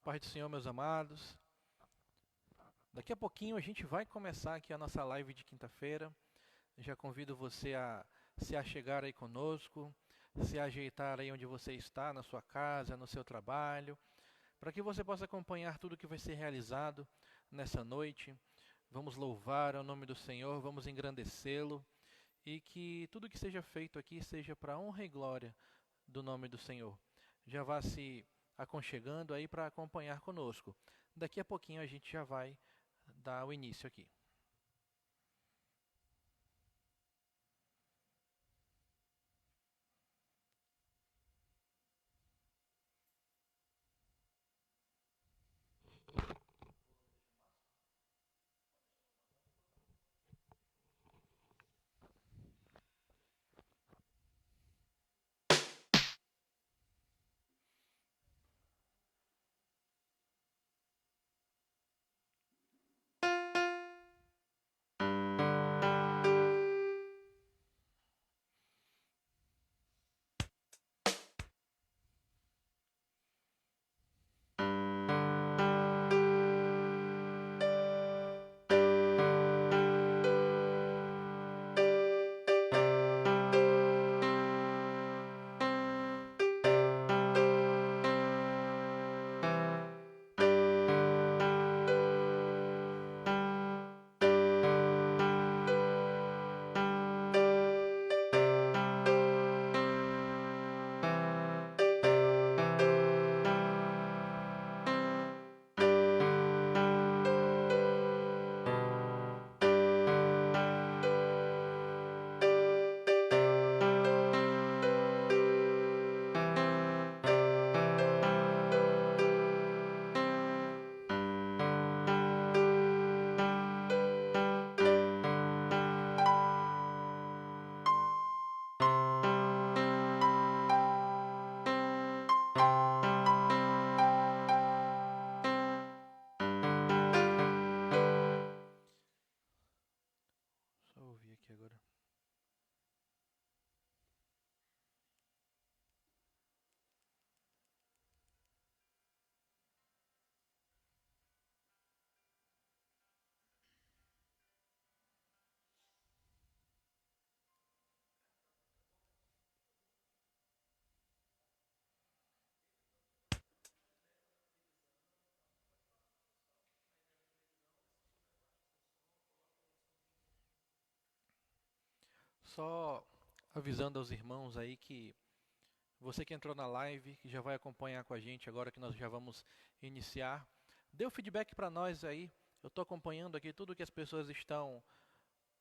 Paz do Senhor, meus amados. Daqui a pouquinho a gente vai começar aqui a nossa live de quinta-feira. Já convido você a se achegar aí conosco, se ajeitar aí onde você está, na sua casa, no seu trabalho, para que você possa acompanhar tudo que vai ser realizado nessa noite. Vamos louvar o nome do Senhor, vamos engrandecê-lo e que tudo que seja feito aqui seja para a honra e glória do nome do Senhor. Já vá se aconchegando aí para acompanhar conosco. Daqui a pouquinho a gente já vai dar o início aqui. Só ouvir aqui agora. Só avisando aos irmãos aí que você que entrou na live, que já vai acompanhar com a gente agora que nós já vamos iniciar, dê o feedback para nós aí. Eu estou acompanhando aqui tudo que as pessoas estão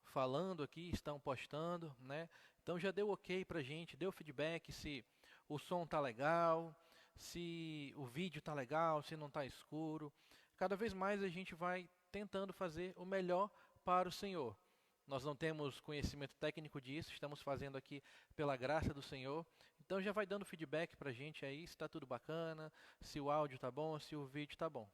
falando aqui, estão postando, né? Então já deu ok pra gente, deu feedback se o som tá legal, se o vídeo tá legal, se não tá escuro. Cada vez mais a gente vai tentando fazer o melhor para o Senhor. Nós não temos conhecimento técnico disso, estamos fazendo aqui pela graça do Senhor. Então já vai dando feedback pra gente aí, se está tudo bacana, se o áudio tá bom, se o vídeo tá bom.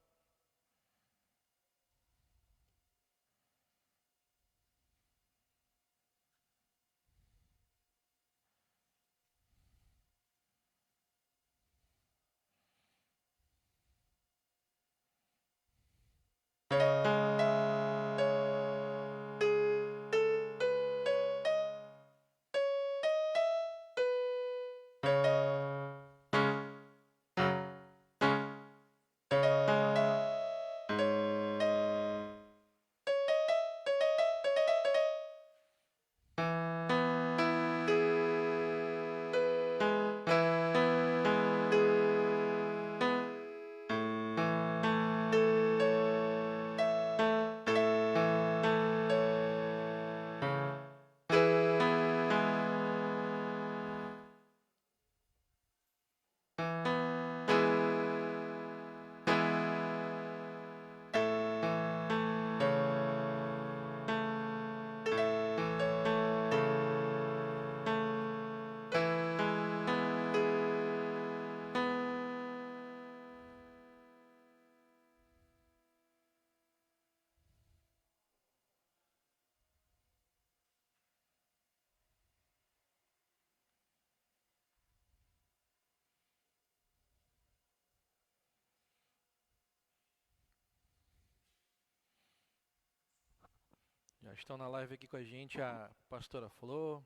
Já estão na live aqui com a gente a pastora Flor,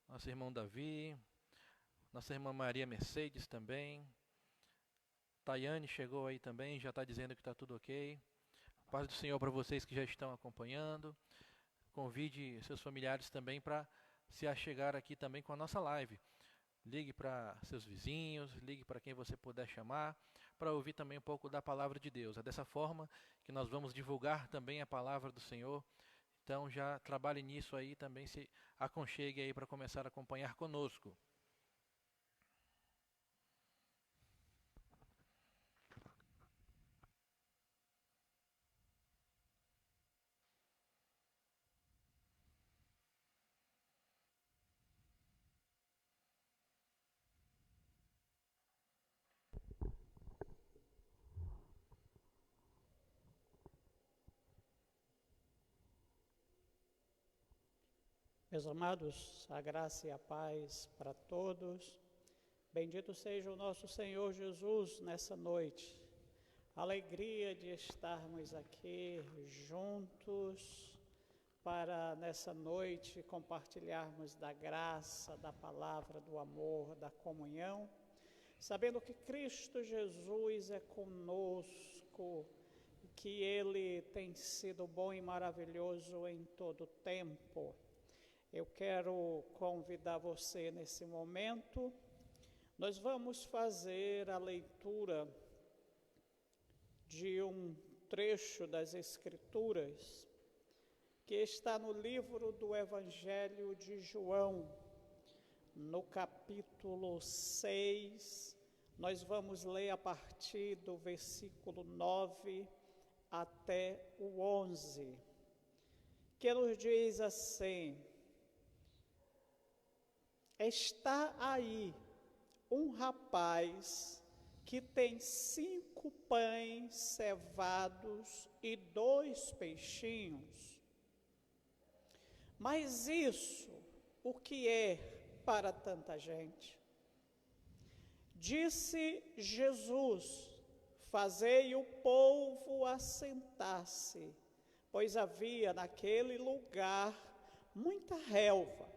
nosso irmão Davi, nossa irmã Maria Mercedes também. Tayane chegou aí também, já está dizendo que está tudo ok. Paz do Senhor para vocês que já estão acompanhando. Convide seus familiares também para se achegar aqui também com a nossa live. Ligue para seus vizinhos, ligue para quem você puder chamar, para ouvir também um pouco da palavra de Deus. É dessa forma que nós vamos divulgar também a palavra do Senhor. Então já trabalhe nisso aí, também se aconchegue aí para começar a acompanhar conosco. Meus amados, a graça e a paz para todos. Bendito seja o nosso Senhor Jesus nessa noite. Alegria de estarmos aqui juntos para nessa noite compartilharmos da graça, da palavra, do amor, da comunhão, sabendo que Cristo Jesus é conosco, que Ele tem sido bom e maravilhoso em todo tempo. Eu quero convidar você nesse momento. Nós vamos fazer a leitura de um trecho das Escrituras que está no livro do Evangelho de João, no capítulo 6. Nós vamos ler a partir do versículo 9 até o 11, que nos diz assim: está aí um rapaz que tem 5 pães cevados e 2 peixinhos. Mas isso, o que é para tanta gente? Disse Jesus: fazei o povo assentar-se, pois havia naquele lugar muita relva.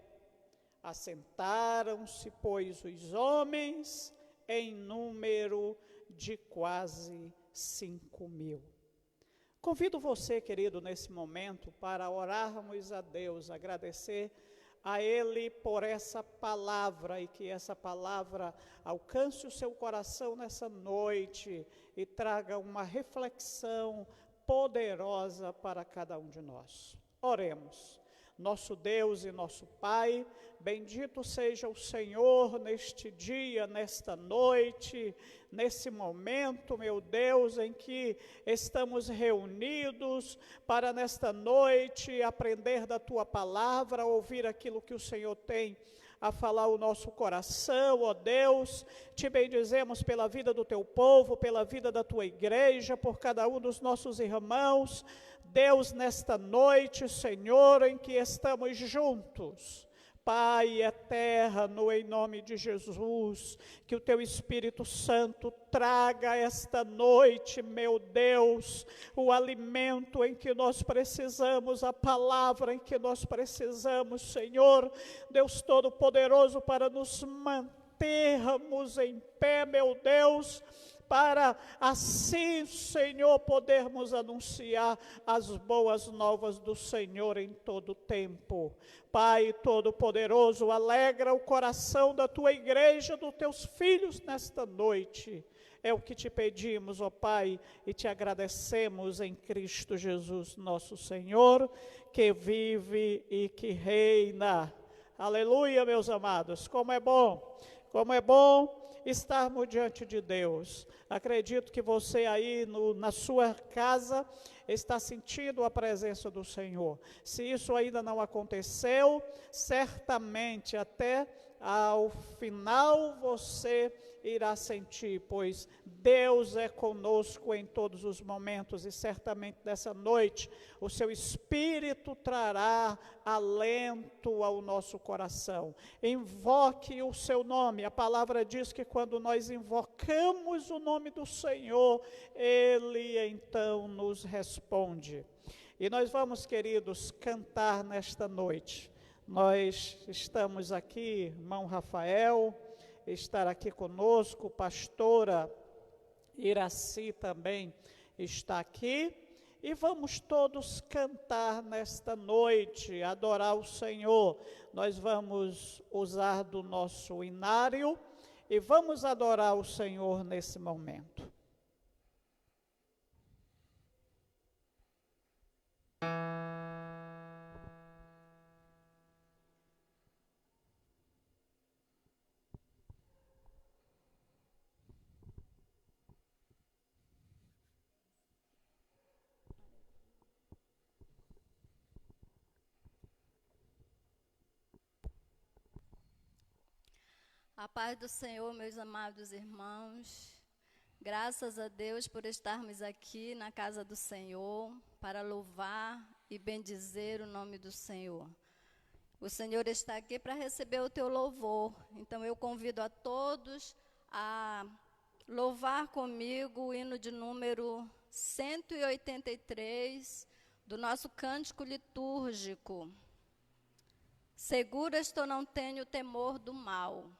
Assentaram-se, pois, os homens em número de quase 5.000. Convido você, querido, nesse momento, para orarmos a Deus, agradecer a Ele por essa palavra e que essa palavra alcance o seu coração nessa noite e traga uma reflexão poderosa para cada um de nós. Oremos. Nosso Deus e nosso Pai, bendito seja o Senhor neste dia, nesta noite, nesse momento, meu Deus, em que estamos reunidos para nesta noite aprender da Tua palavra, ouvir aquilo que o Senhor tem a falar ao nosso coração, ó Deus. Te bendizemos pela vida do Teu povo, pela vida da Tua igreja, por cada um dos nossos irmãos. Deus, nesta noite, Senhor, em que estamos juntos, Pai eterno, em nome de Jesus, que o Teu Espírito Santo traga esta noite, meu Deus, o alimento em que nós precisamos, a palavra em que nós precisamos, Senhor, Deus Todo-Poderoso, para nos mantermos em pé, meu Deus, para assim, Senhor, podermos anunciar as boas novas do Senhor em todo tempo. Pai Todo-Poderoso, alegra o coração da Tua igreja, dos Teus filhos nesta noite. É o que te pedimos, ó Pai, e te agradecemos em Cristo Jesus, nosso Senhor, que vive e que reina. Aleluia, meus amados, como é bom estarmos diante de Deus. Acredito que você aí na sua casa está sentindo a presença do Senhor. Se isso ainda não aconteceu, certamente até ao final você irá sentir, pois Deus é conosco em todos os momentos e certamente nessa noite o seu Espírito trará alento ao nosso coração. Invoque o seu nome. A palavra diz que quando nós invocamos o nome do Senhor, Ele então nos responde. E nós vamos, queridos, cantar nesta noite. Nós estamos aqui, irmão Rafael, estar aqui conosco, pastora Iraci também está aqui. E vamos todos cantar nesta noite, adorar o Senhor. Nós vamos usar do nosso inário e vamos adorar o Senhor nesse momento. A paz do Senhor, meus amados irmãos. Graças a Deus por estarmos aqui na casa do Senhor para louvar e bendizer o nome do Senhor. O Senhor está aqui para receber o teu louvor. Então eu convido a todos a louvar comigo o hino de número 183 do nosso cântico litúrgico. Segura estou, não tenho temor do mal.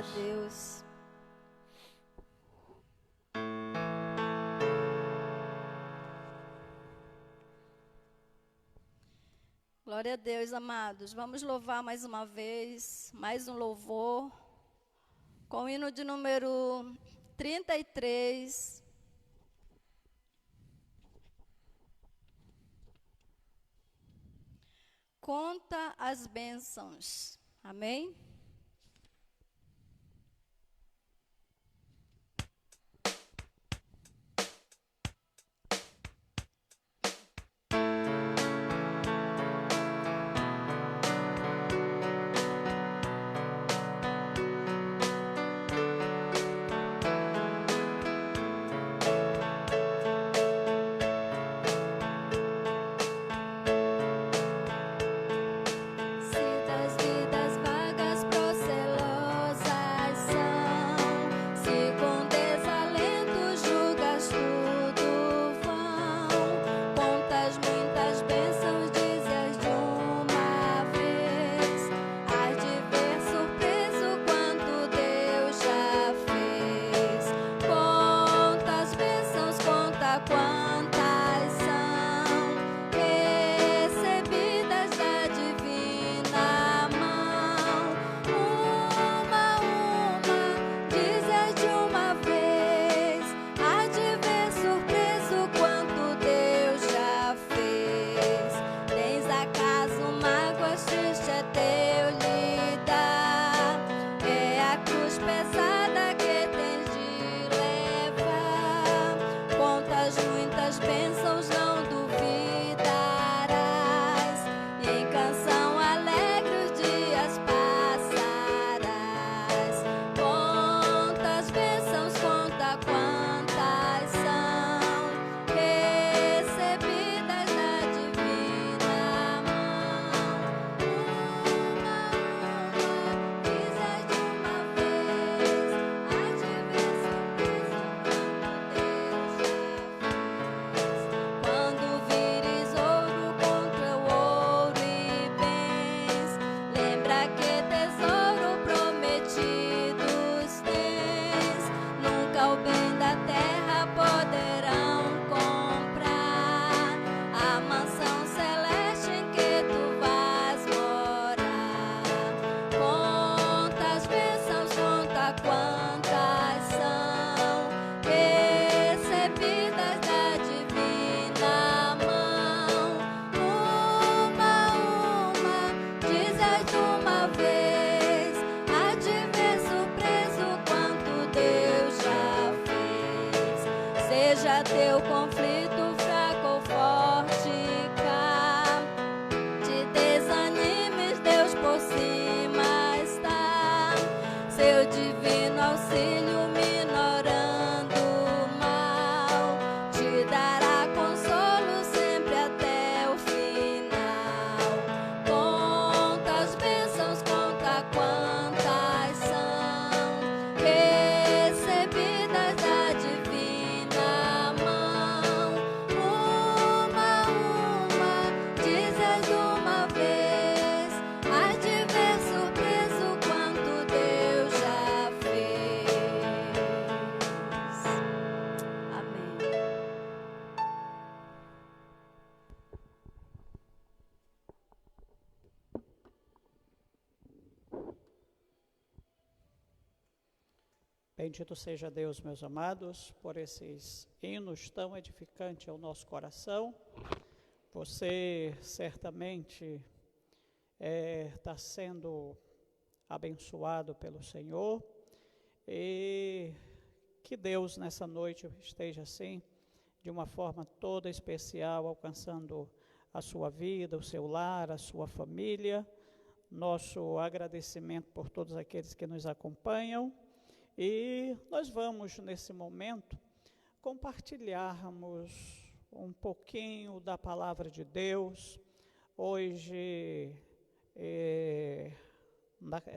a Deus. Glória a Deus, amados. Vamos louvar mais uma vez, mais um louvor, com o hino de número 33. Conta as bênçãos. Amém? Se das vidas vagas procelosas são, se com desalento julgas tudo vão, contas muitas bênçãos, dizes de uma vez, hás de ver surpreso quanto Deus já fez. Conta as bênçãos, conta quantas são, recebidas da divina mão. Uma, dizes de uma vez, há de ver surpreso quanto Deus já fez. Tens acaso mágoas, triste é teu lidar, é a cruz pesada que tens de levar. Contas muitas bênçãos, não duvidarás, e em canção alegre os dias passarás. Contas bênçãos, conta quantas são, recebidas da divina mão. Uma, dizes de uma vez, há de ver surpreso quanto Deus já fez. Quando vires ouro contra o ouro e bens, lembra que tesouro prometidos tens. Nunca o bem da terra poderão comprar a mansão celeste em que tu vais morar. Conta as bênçãos, conta quantas são, recebidas da divina mão. Uma, dizes de uma vez, há de ver surpreso quanto Deus já fez. Seja teu conflito fraco ou forte, cá, te desanimes, Deus por cima está. Seu divino auxílio minorando o mal, te dará consolo sempre até o final. Conta as bênçãos, conta quantas são, recebidas da divina mão. Uma, dizes de uma vez, hás de ver surpreso quanto Deus já fez. Amém. Bendito seja Deus, meus amados, por esses hinos tão edificantes ao nosso coração. Você certamente está sendo abençoado pelo Senhor, e que Deus nessa noite esteja assim, de uma forma toda especial, alcançando a sua vida, o seu lar, a sua família. Nosso agradecimento por todos aqueles que nos acompanham. E nós vamos, nesse momento, compartilharmos um pouquinho da palavra de Deus. Hoje,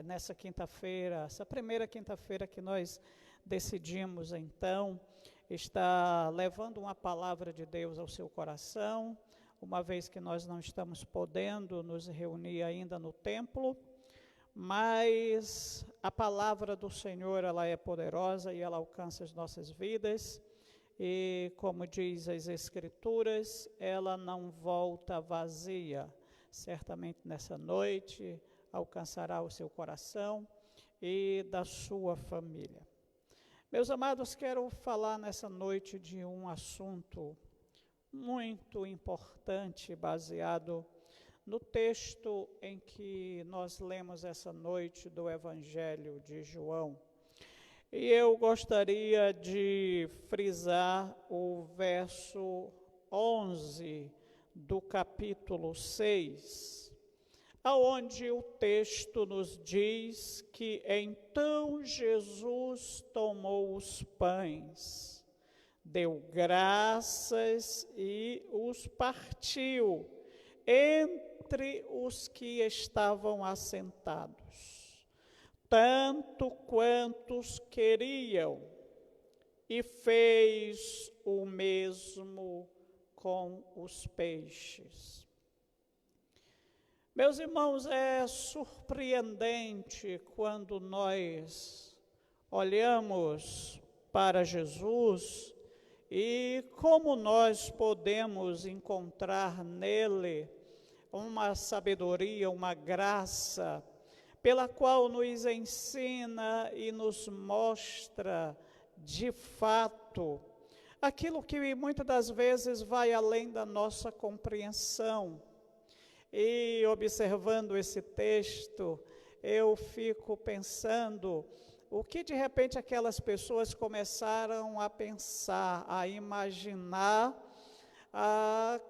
nessa quinta-feira, essa primeira quinta-feira que nós decidimos, então, estar levando uma palavra de Deus ao seu coração, uma vez que nós não estamos podendo nos reunir ainda no templo, mas A palavra do Senhor, ela é poderosa e ela alcança as nossas vidas. E, como diz as Escrituras, ela não volta vazia. Certamente nessa noite alcançará o seu coração e da sua família. Meus amados, quero falar nessa noite de um assunto muito importante, baseado no texto em que nós lemos essa noite do Evangelho de João. E eu gostaria de frisar o verso 11 do capítulo 6, aonde o texto nos diz que então Jesus tomou os pães, deu graças e os partiu entre os que estavam assentados, tanto quantos queriam, e fez o mesmo com os peixes. Meus irmãos, é surpreendente quando nós olhamos para Jesus e como nós podemos encontrar nele uma sabedoria, uma graça, pela qual nos ensina e nos mostra, de fato, aquilo que muitas das vezes vai além da nossa compreensão. E observando esse texto, eu fico pensando o que de repente aquelas pessoas começaram a pensar, a imaginar,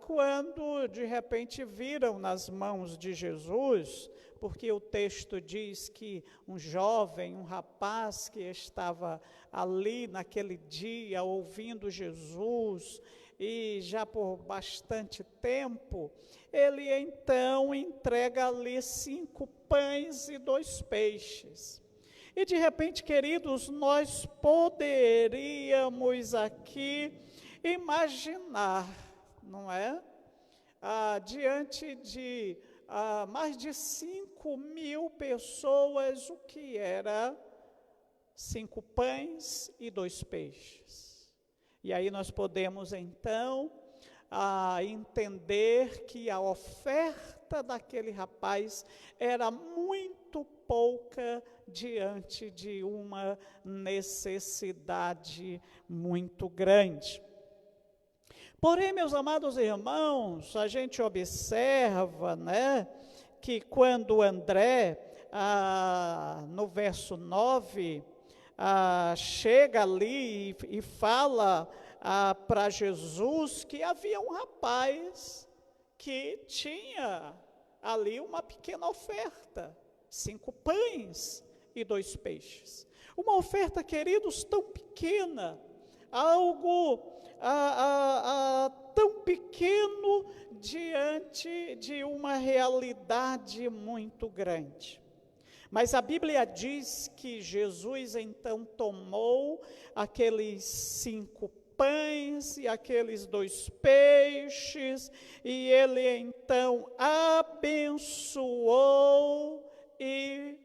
quando de repente viram nas mãos de Jesus, porque o texto diz que um jovem, um rapaz que estava ali naquele dia ouvindo Jesus, e já por bastante tempo, ele então entrega ali 5 pães e 2 peixes. E de repente, queridos, nós poderíamos aqui imaginar, não é? Diante de mais de 5.000 pessoas, o que era 5 pães e 2 peixes. E aí nós podemos então entender que a oferta daquele rapaz era muito pouca diante de uma necessidade muito grande. Porém, meus amados irmãos, a gente observa, né, que quando André, no verso 9, chega ali e fala para Jesus que havia um rapaz que tinha ali uma pequena oferta, 5 pães e 2 peixes. Uma oferta, queridos, tão pequena, algo tão pequeno diante de uma realidade muito grande. Mas a Bíblia diz que Jesus então tomou aqueles 5 pães e aqueles 2 peixes, e ele então abençoou, e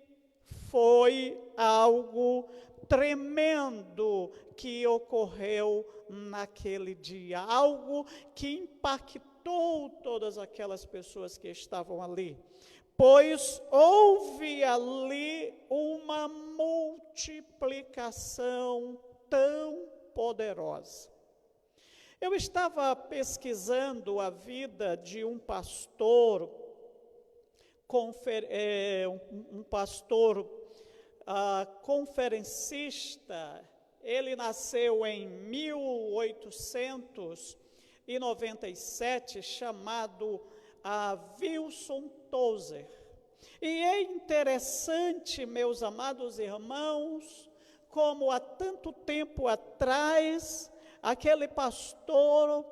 foi algo tremendo que ocorreu naquele dia, algo que impactou todas aquelas pessoas que estavam ali, pois houve ali uma multiplicação tão poderosa. Eu estava pesquisando a vida de um pastor, conferencista. Ele nasceu em 1897, chamado Wilson Tozer. E é interessante, meus amados irmãos, como há tanto tempo atrás, aquele pastor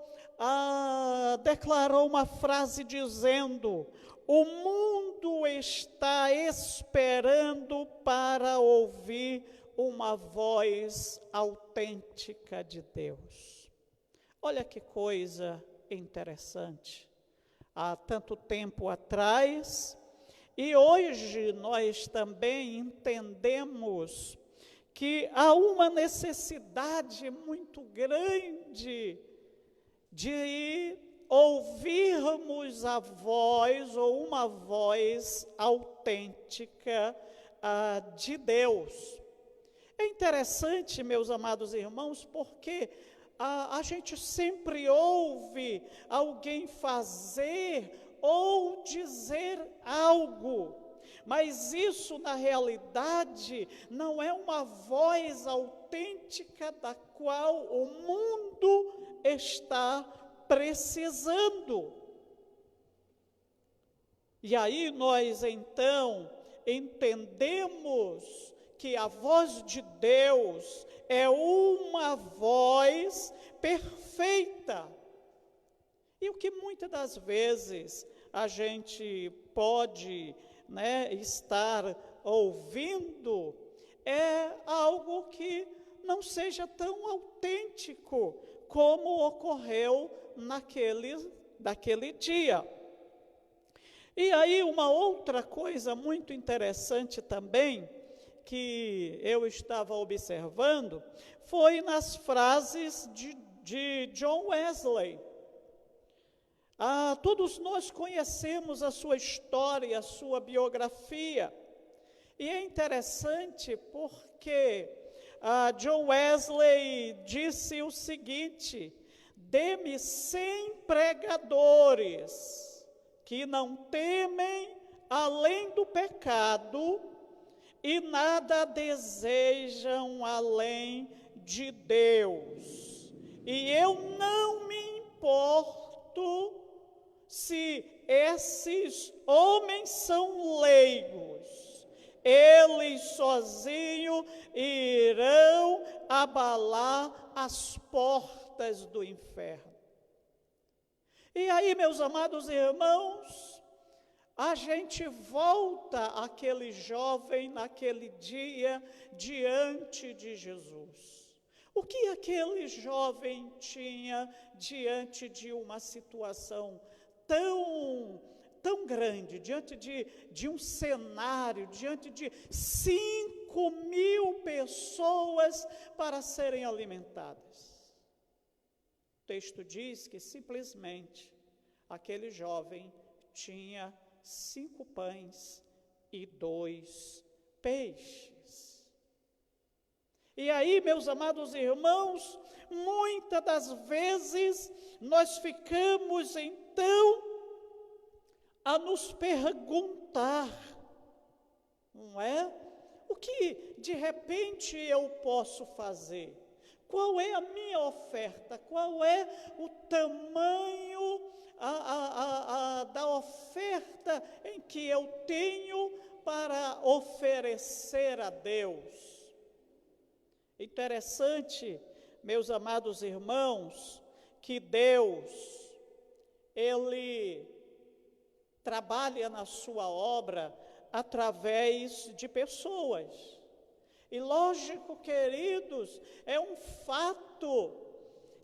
declarou uma frase dizendo: o mundo está esperando para ouvir uma voz autêntica de Deus. Olha que coisa interessante. Há tanto tempo atrás, E hoje nós também entendemos que há uma necessidade muito grande de ouvirmos a voz ou uma voz autêntica de Deus. É interessante, meus amados irmãos, porque a gente sempre ouve alguém fazer ou dizer algo, mas isso na realidade não é uma voz autêntica da qual o mundo está precisando. E aí nós então entendemos que a voz de Deus é uma voz perfeita. E o que muitas das vezes a gente pode, estar ouvindo é algo que não seja tão autêntico como ocorreu naquele dia. E aí uma outra coisa muito interessante também, que eu estava observando, foi nas frases de John Wesley. Todos nós conhecemos a sua história, a sua biografia, e é interessante porque John Wesley disse o seguinte: dê-me 100 pregadores que não temem além do pecado e nada desejam além de Deus, e eu não me importo se esses homens são leigos, eles sozinhos irão abalar as portas do inferno. E aí, meus amados irmãos, a gente volta àquele jovem naquele dia diante de Jesus. O que aquele jovem tinha diante de uma situação tão grande, diante de um cenário, diante de 5.000 pessoas para serem alimentadas? O texto diz que simplesmente aquele jovem tinha 5 pães e 2 peixes. E aí, meus amados irmãos, muitas das vezes nós ficamos então a nos perguntar, não é? O que de repente eu posso fazer? Qual é a minha oferta? Qual é o tamanho da oferta em que eu tenho para oferecer a Deus? Interessante, meus amados irmãos, que Deus, Ele trabalha na sua obra através de pessoas. E lógico, queridos, é um fato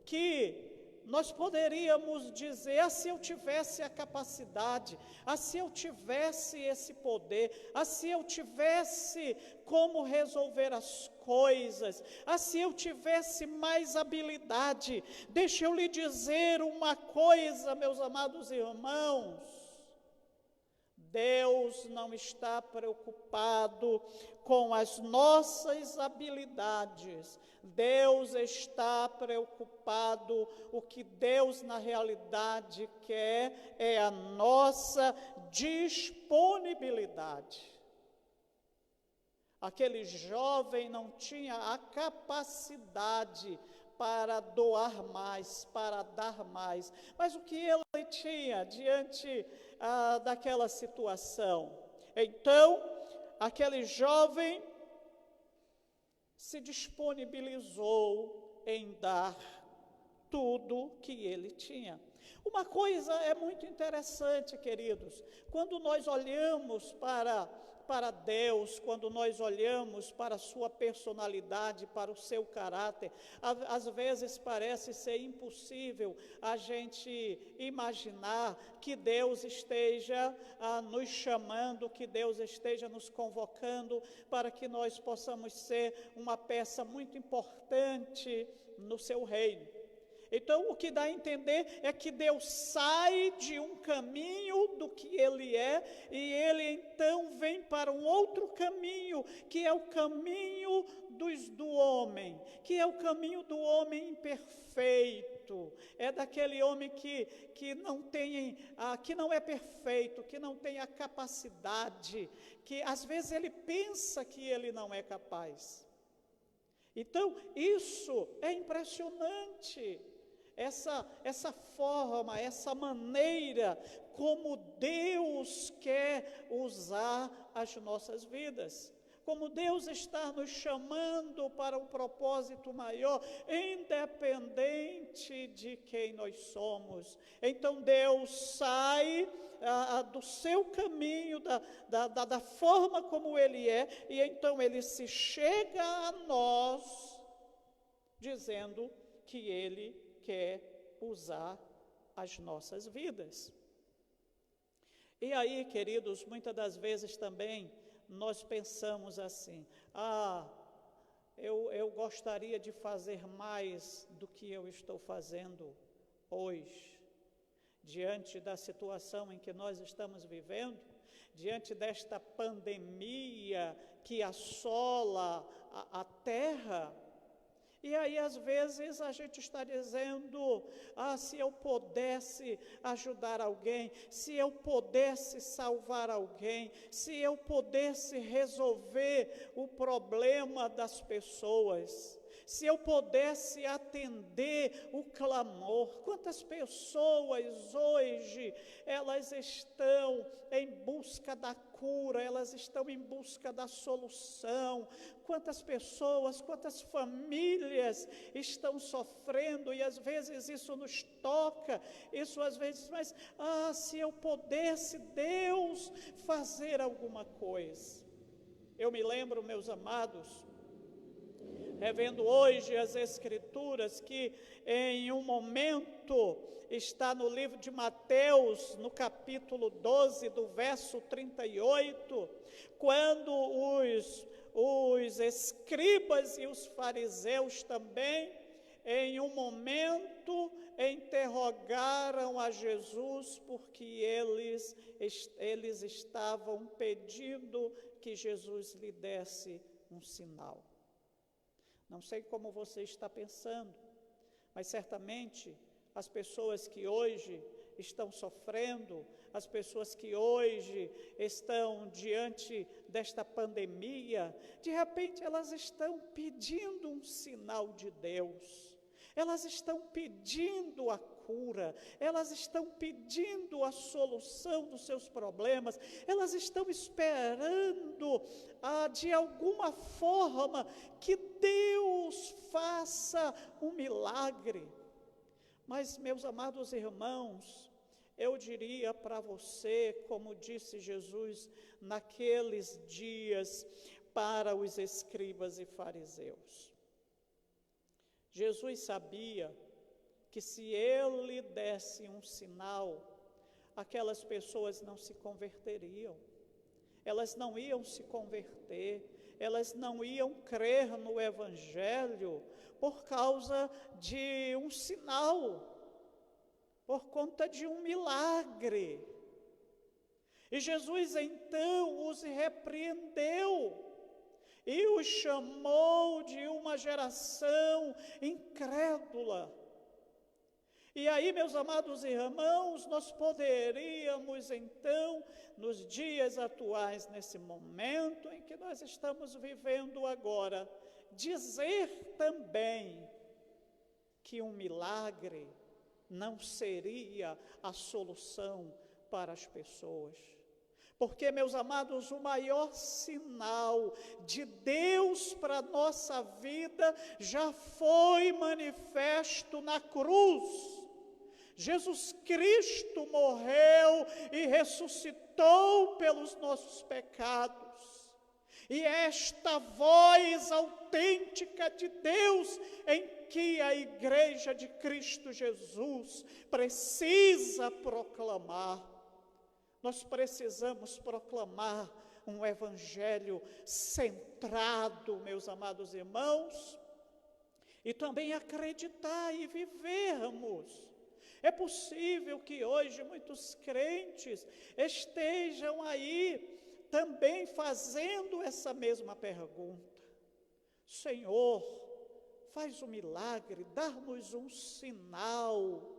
que nós poderíamos dizer: se eu tivesse a capacidade, se eu tivesse esse poder, se eu tivesse como resolver as coisas, se eu tivesse mais habilidade. Deixa eu lhe dizer uma coisa, meus amados irmãos: Deus não está preocupado com as nossas habilidades. Deus está preocupado, o que Deus na realidade quer é a nossa disponibilidade. Aquele jovem não tinha a capacidade para doar mais, para dar mais, mas o que ele tinha diante daquela situação? Então, aquele jovem se disponibilizou em dar tudo que ele tinha. Uma coisa é muito interessante, queridos, quando nós olhamos para para Deus, quando nós olhamos para a sua personalidade, para o seu caráter, às vezes parece ser impossível a gente imaginar que Deus esteja nos chamando, que Deus esteja nos convocando para que nós possamos ser uma peça muito importante no seu reino. Então, o que dá a entender é que Deus sai de um caminho do que Ele é, e Ele então vem para um outro caminho, que é o caminho do homem, que é o caminho do homem imperfeito, é daquele homem que não é perfeito, que não tem a capacidade, que às vezes ele pensa que ele não é capaz. Então, isso é impressionante. Essa forma, essa maneira como Deus quer usar as nossas vidas, como Deus está nos chamando para um propósito maior, independente de quem nós somos. Então Deus sai do seu caminho, da forma como Ele é, e então Ele se chega a nós, dizendo que Ele quer usar as nossas vidas. E aí, queridos, muitas das vezes também nós pensamos assim: eu gostaria de fazer mais do que eu estou fazendo hoje, diante da situação em que nós estamos vivendo, diante desta pandemia que assola a terra. E aí, às vezes, a gente está dizendo: se eu pudesse ajudar alguém, se eu pudesse salvar alguém, se eu pudesse resolver o problema das pessoas, se eu pudesse atender o clamor. Quantas pessoas hoje, elas estão em busca da cura, elas estão em busca da solução. Quantas pessoas, quantas famílias estão sofrendo, e às vezes isso nos toca, isso às vezes, mas se eu pudesse, Deus, fazer alguma coisa. Eu me lembro, meus amados, revendo hoje as Escrituras, que em um momento está no livro de Mateus, no capítulo 12, do verso 38, quando os escribas e os fariseus também, em um momento, interrogaram a Jesus, porque eles estavam pedindo que Jesus lhe desse um sinal. Não sei como você está pensando, mas certamente as pessoas que hoje estão sofrendo, as pessoas que hoje estão diante desta pandemia, de repente elas estão pedindo um sinal de Deus, elas estão pedindo a cura, elas estão pedindo a solução dos seus problemas, elas estão esperando de alguma forma que Deus faça um milagre. Mas, meus amados irmãos, eu diria para você, como disse Jesus naqueles dias para os escribas e fariseus, Jesus sabia que se ele desse um sinal, aquelas pessoas não se converteriam, elas não iam se converter, elas não iam crer no Evangelho por causa de um sinal, por conta de um milagre. E Jesus então os repreendeu e os chamou de uma geração incrédula. E aí, meus amados irmãos, nós poderíamos então, nos dias atuais, nesse momento em que nós estamos vivendo agora, dizer também que um milagre não seria a solução para as pessoas. Porque, meus amados, o maior sinal de Deus para a nossa vida já foi manifesto na cruz. Jesus Cristo morreu e ressuscitou pelos nossos pecados. E é esta voz autêntica de Deus em que a Igreja de Cristo Jesus precisa proclamar. Nós precisamos proclamar um evangelho centrado, meus amados irmãos, e também acreditar e vivermos. É possível que hoje muitos crentes estejam aí também fazendo essa mesma pergunta. Senhor, faz um milagre, dá-nos um sinal.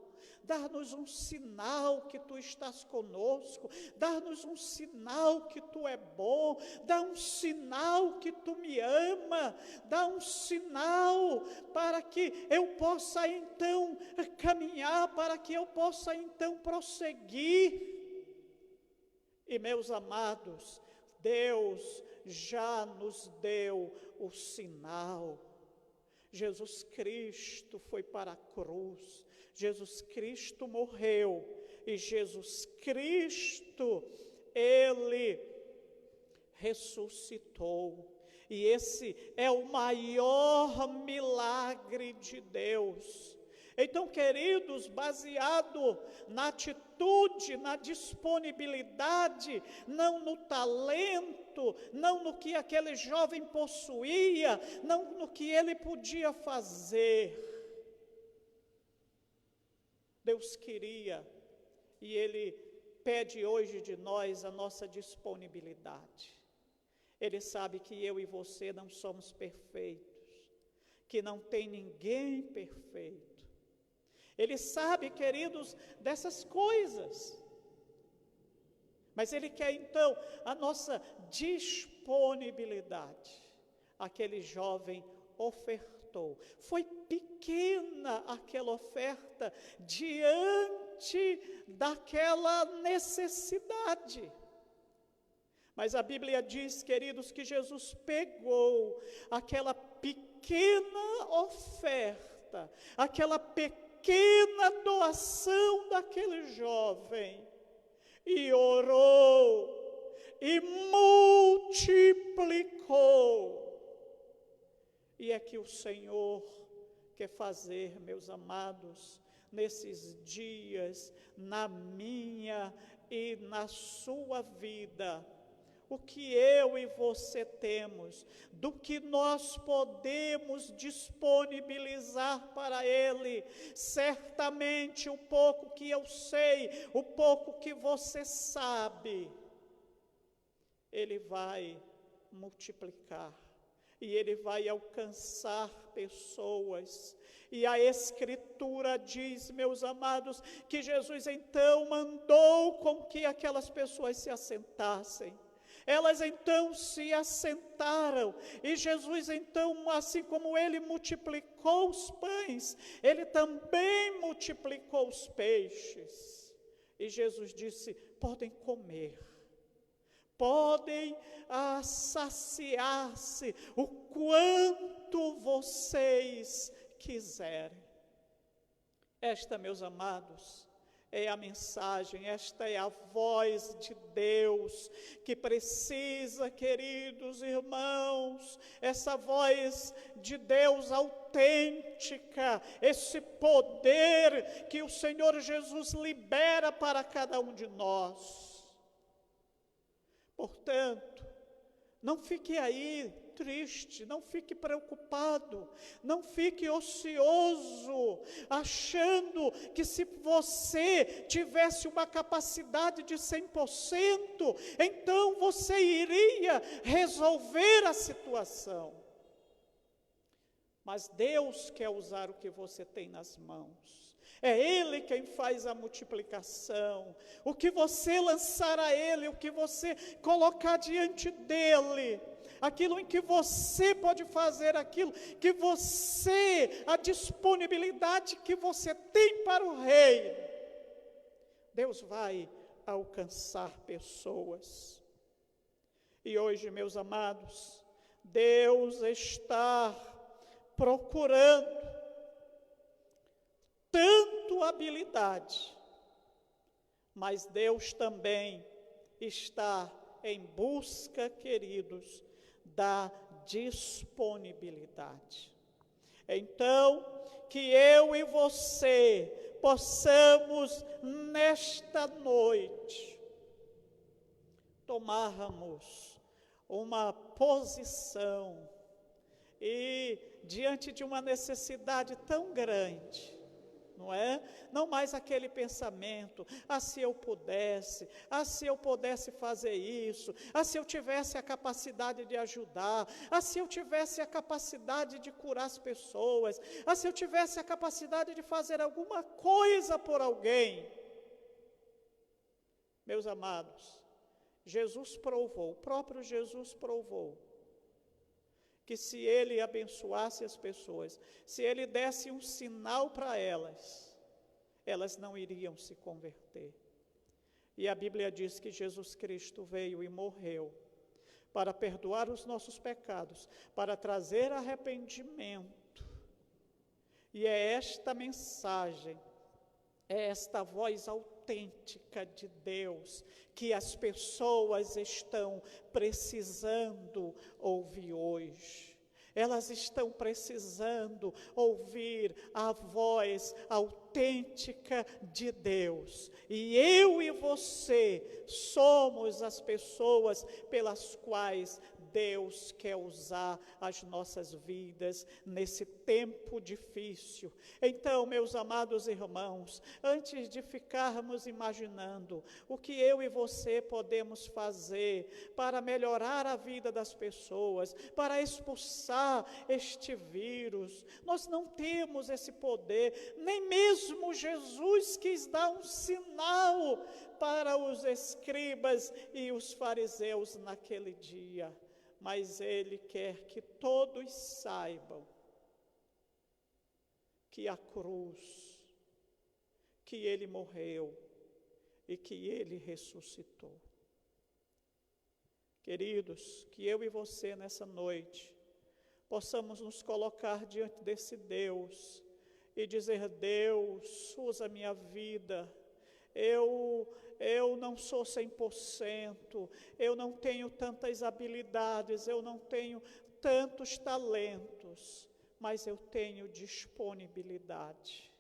Dá-nos um sinal que Tu estás conosco, dá-nos um sinal que Tu é bom, dá um sinal que Tu me ama, dá um sinal para que eu possa então caminhar, para que eu possa então prosseguir. E meus amados, Deus já nos deu o sinal. Jesus Cristo foi para a cruz, Jesus Cristo morreu, e Jesus Cristo, Ele ressuscitou. E esse é o maior milagre de Deus. Então, queridos, baseado na atitude, na disponibilidade, não no talento, não no que aquele jovem possuía, não no que ele podia fazer, Deus queria, e Ele pede hoje de nós a nossa disponibilidade. Ele sabe que eu e você não somos perfeitos, que não tem ninguém perfeito. Ele sabe, queridos, dessas coisas. Mas Ele quer então a nossa disponibilidade. Aquele jovem ofertou. Foi pequena aquela oferta diante daquela necessidade. Mas a Bíblia diz, queridos, que Jesus pegou aquela pequena oferta, aquela pequena doação daquele jovem, e orou, e multiplicou. E é que o Senhor quer fazer, meus amados, nesses dias, na minha e na sua vida, o que eu e você temos, do que nós podemos disponibilizar para Ele. Certamente o pouco que eu sei, o pouco que você sabe, Ele vai multiplicar. E Ele vai alcançar pessoas. E a Escritura diz, meus amados, que Jesus então mandou com que aquelas pessoas se assentassem. Elas então se assentaram, e Jesus então, assim como Ele multiplicou os pães, Ele também multiplicou os peixes. E Jesus disse, podem comer, podem saciar-se o quanto vocês quiserem. Esta, meus amados, é a mensagem, esta é a voz de Deus, que precisa, queridos irmãos, essa voz de Deus autêntica, esse poder que o Senhor Jesus libera para cada um de nós. Portanto, não fique aí triste, não fique preocupado, não fique ocioso, achando que se você tivesse uma capacidade de 100%, então você iria resolver a situação. Mas Deus quer usar o que você tem nas mãos. É Ele quem faz a multiplicação. O que você lançar a Ele, o que você colocar diante dEle, aquilo em que você pode fazer, aquilo que você, a disponibilidade que você tem para o reino, Deus vai alcançar pessoas. E hoje, meus amados, Deus está procurando tanto habilidade, mas Deus também está em busca, queridos, da disponibilidade. Então, que eu e você possamos, nesta noite, tomarmos uma posição e, diante de uma necessidade tão grande, não é? Não mais aquele pensamento, se eu pudesse, se eu pudesse fazer isso, se eu tivesse a capacidade de ajudar, se eu tivesse a capacidade de curar as pessoas, se eu tivesse a capacidade de fazer alguma coisa por alguém. Meus amados, Jesus provou, o próprio Jesus provou, que se ele abençoasse as pessoas, se ele desse um sinal para elas, elas não iriam se converter. E a Bíblia diz que Jesus Cristo veio e morreu para perdoar os nossos pecados, para trazer arrependimento. E é esta mensagem, é esta voz autêntica de Deus que as pessoas estão precisando ouvir hoje. Elas estão precisando ouvir a voz autêntica de Deus. E eu e você somos as pessoas pelas quais Deus quer usar as nossas vidas nesse tempo difícil. Então, meus amados irmãos, antes de ficarmos imaginando o que eu e você podemos fazer para melhorar a vida das pessoas, para expulsar este vírus, nós não temos esse poder, nem mesmo Jesus quis dar um sinal para os escribas e os fariseus naquele dia. Mas ele quer que todos saibam que a cruz, que ele morreu e que ele ressuscitou. Queridos, que eu e você nessa noite possamos nos colocar diante desse Deus e dizer: Deus, usa a minha vida. Eu não sou 100%, eu não tenho tantas habilidades, eu não tenho tantos talentos, mas eu tenho disponibilidade.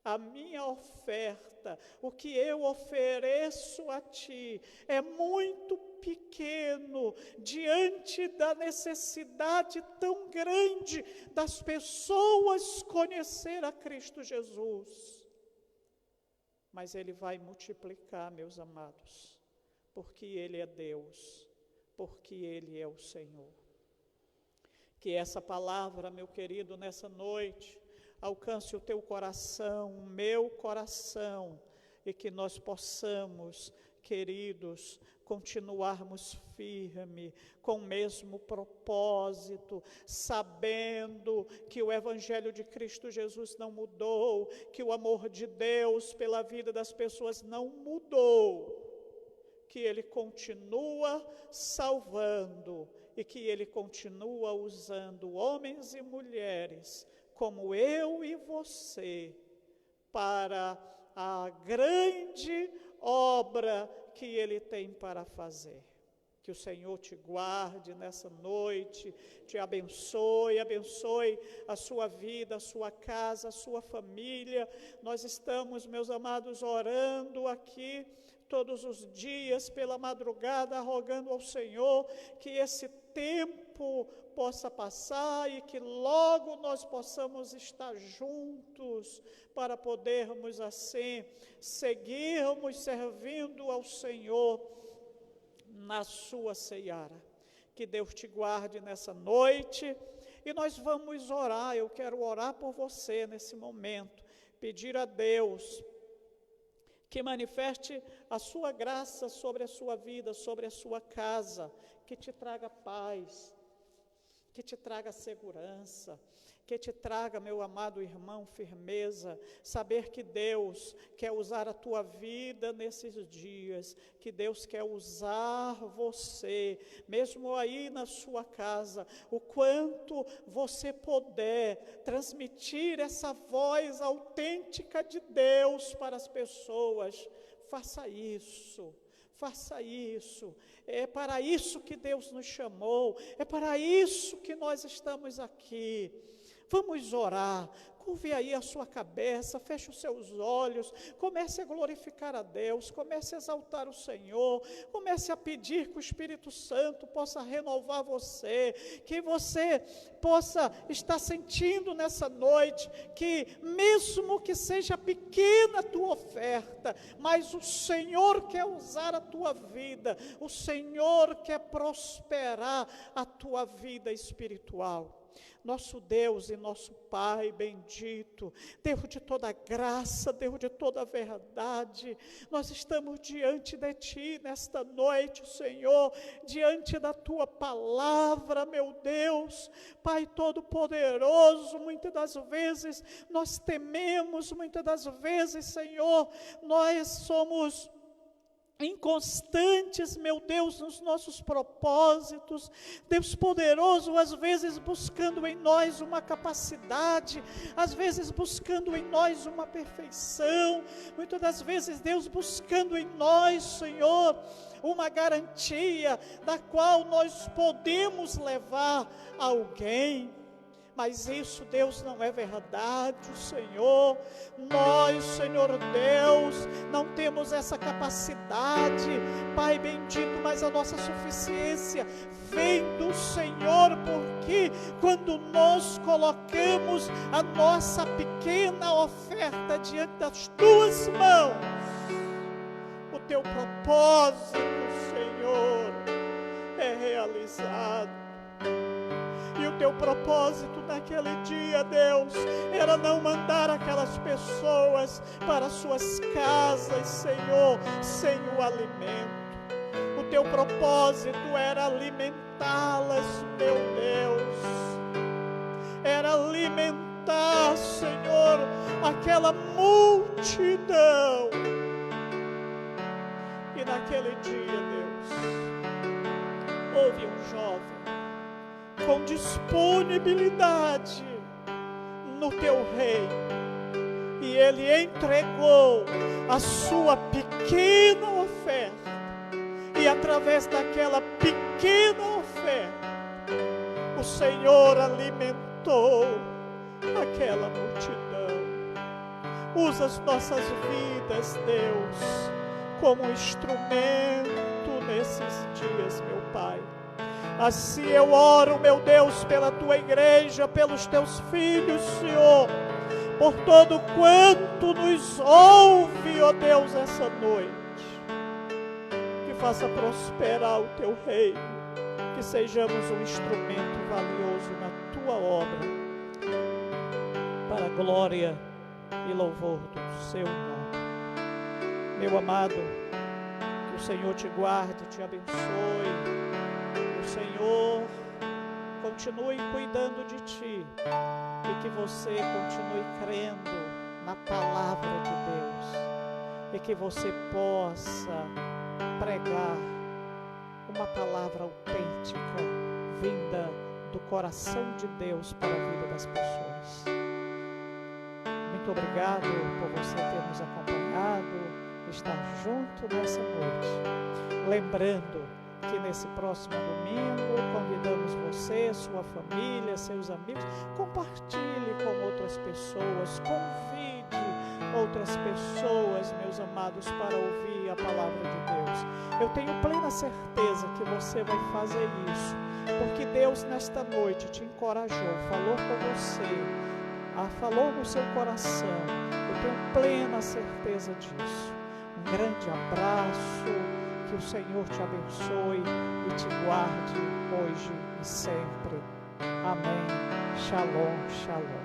A minha oferta, o que eu ofereço a Ti, é muito pequeno diante da necessidade tão grande das pessoas conhecer a Cristo Jesus. Mas Ele vai multiplicar, meus amados, porque Ele é Deus, porque Ele é o Senhor. Que essa palavra, meu querido, nessa noite, alcance o teu coração, o meu coração, e que nós possamos, queridos, continuarmos firme, com o mesmo propósito, sabendo que o Evangelho de Cristo Jesus não mudou, que o amor de Deus pela vida das pessoas não mudou, que Ele continua salvando e que Ele continua usando homens e mulheres como eu e você para a grande obra que Ele tem para fazer. Que o Senhor te guarde nessa noite, te abençoe a sua vida, a sua casa, a sua família. Nós estamos, meus amados, orando aqui todos os dias, pela madrugada, rogando ao Senhor que esse tempo possa passar e que logo nós possamos estar juntos para podermos assim seguirmos servindo ao Senhor na sua seara. Que Deus te guarde nessa noite e nós vamos orar. Eu quero orar por você nesse momento, pedir a Deus que manifeste a sua graça sobre a sua vida, sobre a sua casa, que te traga paz, que te traga segurança, que te traga, meu amado irmão, firmeza, saber que Deus quer usar a tua vida nesses dias, que Deus quer usar você, mesmo aí na sua casa, o quanto você puder transmitir essa voz autêntica de Deus para as pessoas, faça isso. Faça isso. É para isso que Deus nos chamou. É para isso que nós estamos aqui. Vamos orar. Curve aí a sua cabeça, feche os seus olhos, comece a glorificar a Deus, comece a exaltar o Senhor, comece a pedir que o Espírito Santo possa renovar você, que você possa estar sentindo nessa noite, que mesmo que seja pequena a tua oferta, mas o Senhor quer usar a tua vida, o Senhor quer prosperar a tua vida espiritual. Nosso Deus e nosso Pai bendito, Deus de toda graça, Deus de toda verdade, nós estamos diante de Ti nesta noite, Senhor, diante da Tua palavra, meu Deus, Pai Todo-Poderoso. Muitas das vezes nós tememos, muitas das vezes, Senhor, nós somos inconstantes, meu Deus, nos nossos propósitos. Deus poderoso, às vezes buscando em nós uma capacidade, às vezes buscando em nós uma perfeição, muitas das vezes, Deus, buscando em nós, Senhor, uma garantia da qual nós podemos levar alguém. Mas isso, Deus, não é verdade, Senhor. Nós, Senhor Deus, não temos essa capacidade, Pai bendito, mas a nossa suficiência vem do Senhor, porque quando nós colocamos a nossa pequena oferta diante das Tuas mãos, o Teu propósito, Senhor, é realizado. E o Teu propósito naquele dia, Deus, era não mandar aquelas pessoas para suas casas, Senhor, sem o alimento. O Teu propósito era alimentá-las, meu Deus. Era alimentar, Senhor, aquela multidão. E naquele dia, Deus, houve um jovem com disponibilidade no Teu reino, e ele entregou a sua pequena oferta, e através daquela pequena oferta, o Senhor alimentou aquela multidão. Usa as nossas vidas, Deus, como instrumento nesses dias, meu Pai. Assim eu oro, meu Deus, pela Tua igreja, pelos Teus filhos, Senhor, por todo quanto nos ouve, ó Deus, essa noite. Que faça prosperar o Teu reino, que sejamos um instrumento valioso na Tua obra, para a glória e louvor do Seu nome. Meu amado, que o Senhor te guarde, te abençoe. O Senhor continue cuidando de ti, e que você continue crendo na palavra de Deus, e que você possa pregar uma palavra autêntica, vinda do coração de Deus para a vida das pessoas. Muito obrigado por você ter nos acompanhado, estar junto nessa noite. Lembrando que nesse próximo domingo convidamos você, sua família, seus amigos, compartilhe com outras pessoas, convide outras pessoas, meus amados, para ouvir a palavra de Deus. Eu tenho plena certeza que você vai fazer isso, porque Deus nesta noite te encorajou, falou com você, falou no seu coração. Eu tenho plena certeza disso. Um grande abraço. Que o Senhor te abençoe e te guarde hoje e sempre. Amém. Shalom, shalom.